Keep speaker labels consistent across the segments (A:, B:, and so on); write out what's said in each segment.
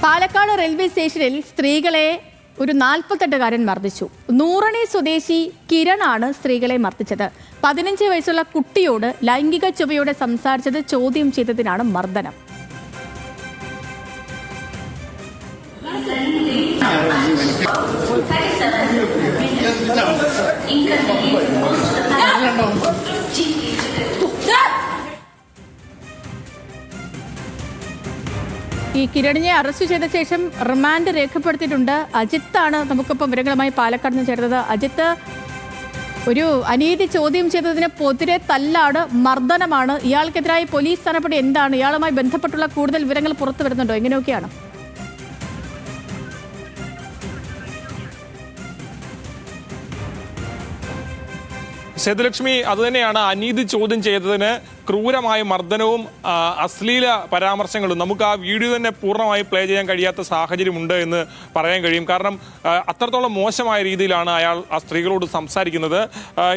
A: Palakkad railway സ്റ്റേഷനിൽ സ്ത്രീകളെ ഒരു 48കാരൻ മർദ്ദിച്ചു. നൂറണി സ്വദേശി കിരണാണ് സ്ത്രീകളെ മർദ്ദിച്ചത്. 15 വയസ്സുള്ള കുട്ടിയോട് ലൈംഗിക ചുവയോടെ സംസാരിച്ചത് ചോദ്യം ചെയ്തതിനാണ് മർദ്ദനം. ഈ കിരണിനെ അറസ്റ്റ് ചെയ്ത ശേഷം റിമാൻഡ് രേഖപ്പെടുത്തിയിട്ടുണ്ട്. അജിത്താണ് നമുക്കിപ്പം വിവരങ്ങളുമായി പാലക്കാട് നിന്ന് ചേർന്നത്. അജിത്ത്, ഒരു അനീതി ചോദ്യം ചെയ്തതിന് പൊതിരെ തല്ലാണ്, മർദ്ദനമാണ്. ഇയാൾക്കെതിരായി പോലീസ് നടപടി എന്താണ്? ഇയാളുമായി ബന്ധപ്പെട്ടുള്ള കൂടുതൽ വിവരങ്ങൾ പുറത്തു വരുന്നുണ്ടോ? എങ്ങനെയൊക്കെയാണ്?
B: സേതുലക്ഷ്മി, അതുതന്നെയാണ്. അനീതി ചോദ്യം ചെയ്തതിന് ക്രൂരമായ മർദ്ദനവും അശ്ലീല പരാമർശങ്ങളും നമുക്ക് ആ വീഡിയോ തന്നെ പൂർണ്ണമായി പ്ലേ ചെയ്യാൻ കഴിയാത്ത സാഹചര്യമുണ്ട് എന്ന് പറയാൻ കഴിയും. കാരണം അത്രത്തോളം മോശമായ രീതിയിലാണ് അയാൾ ആ സ്ത്രീകളോട് സംസാരിക്കുന്നത്.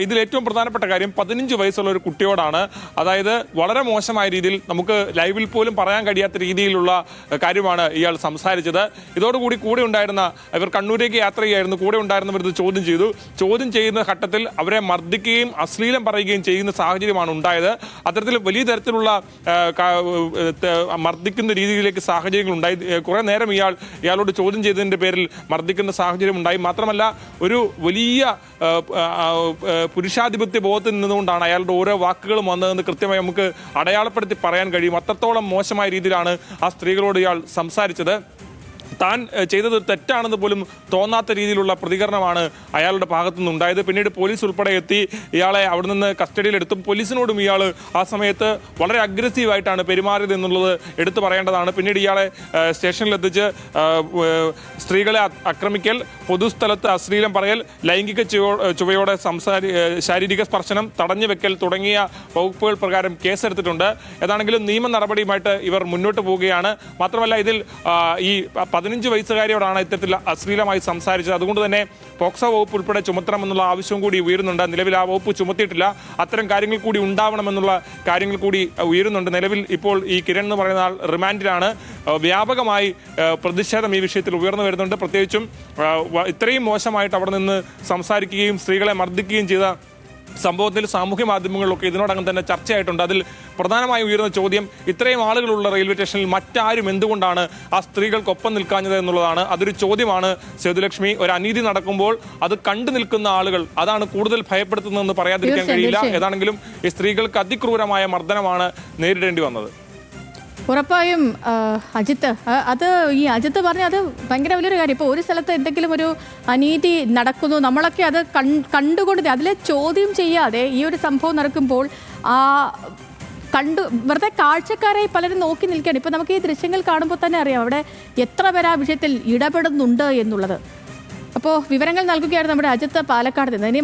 B: ഇതിൽ ഏറ്റവും പ്രധാനപ്പെട്ട കാര്യം 15 വയസ്സുള്ള ഒരു കുട്ടിയോടാണ്. അതായത് വളരെ മോശമായ രീതിയിൽ നമുക്ക് ലൈവിൽ പോലും പറയാൻ കഴിയാത്ത രീതിയിലുള്ള കാര്യമാണ് ഇയാൾ സംസാരിച്ചത്. ഇതോടുകൂടി കൂടെ ഉണ്ടായിരുന്ന ഇവർ കണ്ണൂരേക്ക് യാത്ര ചെയ്യായിരുന്നു. കൂടെ ഉണ്ടായിരുന്നവർ ഇത് ചോദ്യം ചെയ്തു. ചോദ്യം ചെയ്യുന്ന ഘട്ടത്തിൽ അവരെ മർദ്ദിക്കുകയും അശ്ലീലം പറയുകയും ചെയ്യുന്ന സാഹചര്യമാണ് ഉണ്ടായത്. അത്തരത്തിൽ വലിയ തരത്തിലുള്ള മർദ്ദിക്കുന്ന രീതിയിലേക്ക് സാഹചര്യങ്ങൾ ഉണ്ടായി. കുറെ നേരം ഇയാളോട് ചോദ്യം ചെയ്തതിന്റെ പേരിൽ മർദ്ദിക്കുന്ന സാഹചര്യം ഉണ്ടായി. മാത്രമല്ല, ഒരു വലിയ പുരുഷാധിപത്യ ബോധത്തിൽ നിന്നുകൊണ്ടാണ് അയാളുടെ ഓരോ വാക്കുകളും വന്നതെന്ന് കൃത്യമായി നമുക്ക് അടയാളപ്പെടുത്തി പറയാൻ കഴിയും. അത്രത്തോളം മോശമായ രീതിയിലാണ് ആ സ്ത്രീകളോട് ഇയാൾ സംസാരിച്ചത്. താൻ ചെയ്തത് തെറ്റാണെന്ന് പോലും തോന്നാത്ത രീതിയിലുള്ള പ്രതികരണമാണ് അയാളുടെ ഭാഗത്തു നിന്നുണ്ടായത്. പിന്നീട് പോലീസ് ഉൾപ്പെടെ എത്തി ഇയാളെ അവിടെ നിന്ന് കസ്റ്റഡിയിലെടുത്തും പോലീസിനോടും ഇയാൾ ആ സമയത്ത് വളരെ അഗ്രസീവായിട്ടാണ് പെരുമാറിയത് എന്നുള്ളത് എടുത്തു പറയേണ്ടതാണ്. പിന്നീട് ഇയാളെ സ്റ്റേഷനിലെത്തിച്ച് സ്ത്രീകളെ ആക്രമിക്കൽ, പൊതുസ്ഥലത്ത് അശ്ലീലം പറയൽ, ലൈംഗിക ചുവയോടെ ശാരീരിക സ്പർശനം, തടഞ്ഞു വെക്കൽ തുടങ്ങിയ വകുപ്പുകൾ പ്രകാരം കേസെടുത്തിട്ടുണ്ട്. ഏതാണെങ്കിലും നിയമ നടപടിയുമായിട്ട് ഇവർ മുന്നോട്ട് പോവുകയാണ്. മാത്രമല്ല, ഇതിൽ ഈ 15 വയസ്സുകാരിയോടാണ് ഇത്തരത്തിൽ അശ്ലീലമായി സംസാരിച്ചത്. അതുകൊണ്ട് തന്നെ പോക്സോ വകുപ്പ് ഉൾപ്പെടെ ചുമത്തണമെന്നുള്ള ആവശ്യം കൂടി ഉയരുന്നുണ്ട്. നിലവിൽ ആ വകുപ്പ് ചുമത്തിയിട്ടില്ല. അത്തരം കാര്യങ്ങൾ കൂടി ഉണ്ടാവണമെന്നുള്ള കാര്യങ്ങൾ കൂടി ഉയരുന്നുണ്ട്. നിലവിൽ ഇപ്പോൾ ഈ കിരൺ എന്ന് പറയുന്ന ആൾ റിമാൻഡിലാണ്. വ്യാപകമായി പ്രതിഷേധം ഈ വിഷയത്തിൽ ഉയർന്നു വരുന്നുണ്ട്. പ്രത്യേകിച്ചും ഇത്രയും മോശമായിട്ട് അവിടെ നിന്ന് സംസാരിക്കുകയും സ്ത്രീകളെ മർദ്ദിക്കുകയും ചെയ്ത സംഭവത്തിൽ സാമൂഹ്യ മാധ്യമങ്ങളിലൊക്കെ ഇതിനോടകം തന്നെ ചർച്ചയായിട്ടുണ്ട്. അതിൽ പ്രധാനമായി ഉയർന്ന ചോദ്യം, ഇത്രയും ആളുകളുള്ള റെയിൽവേ സ്റ്റേഷനിൽ മറ്റാരും എന്തുകൊണ്ടാണ് ആ സ്ത്രീകൾക്കൊപ്പം നിൽക്കാഞ്ഞത് എന്നുള്ളതാണ്. അതൊരു ചോദ്യമാണ് സേതുലക്ഷ്മി. ഒരു അനീതി നടക്കുമ്പോൾ അത് കണ്ടു നിൽക്കുന്ന ആളുകൾ, അതാണ് കൂടുതൽ ഭയപ്പെടുത്തുന്നതെന്ന് പറയാതിരിക്കാൻ കഴിയില്ല. ഏതാണെങ്കിലും ഈ സ്ത്രീകൾക്ക് അതിക്രൂരമായ മർദ്ദനമാണ് നേരിടേണ്ടി വന്നത്.
A: ഉറപ്പായും അജിത്ത്, ഈ അജിത്ത് പറഞ്ഞ അത് ഭയങ്കര വലിയൊരു കാര്യം. ഇപ്പോൾ ഒരു സ്ഥലത്ത് എന്തെങ്കിലും ഒരു അനീതി നടക്കുന്നു, നമ്മളൊക്കെ അത് കണ്ടുകൊണ്ട് അതിലെ ചോദ്യം ചെയ്യാതെ ഈ ഒരു സംഭവം നടക്കുമ്പോൾ വെറുതെ കാഴ്ചക്കാരായി പലരും നോക്കി നിൽക്കുകയാണ്. ഇപ്പോൾ നമുക്ക് ഈ ദൃശ്യങ്ങൾ കാണുമ്പോൾ തന്നെ അറിയാം അവിടെ എത്ര പേർ ആ വിഷയത്തിൽ ഇടപെടുന്നുണ്ട് എന്നുള്ളത്. അപ്പോൾ വിവരങ്ങൾ നൽകുകയാണ് നമ്മുടെ അജിത്ത് പാലക്കാട് നിന്ന്. ഇനി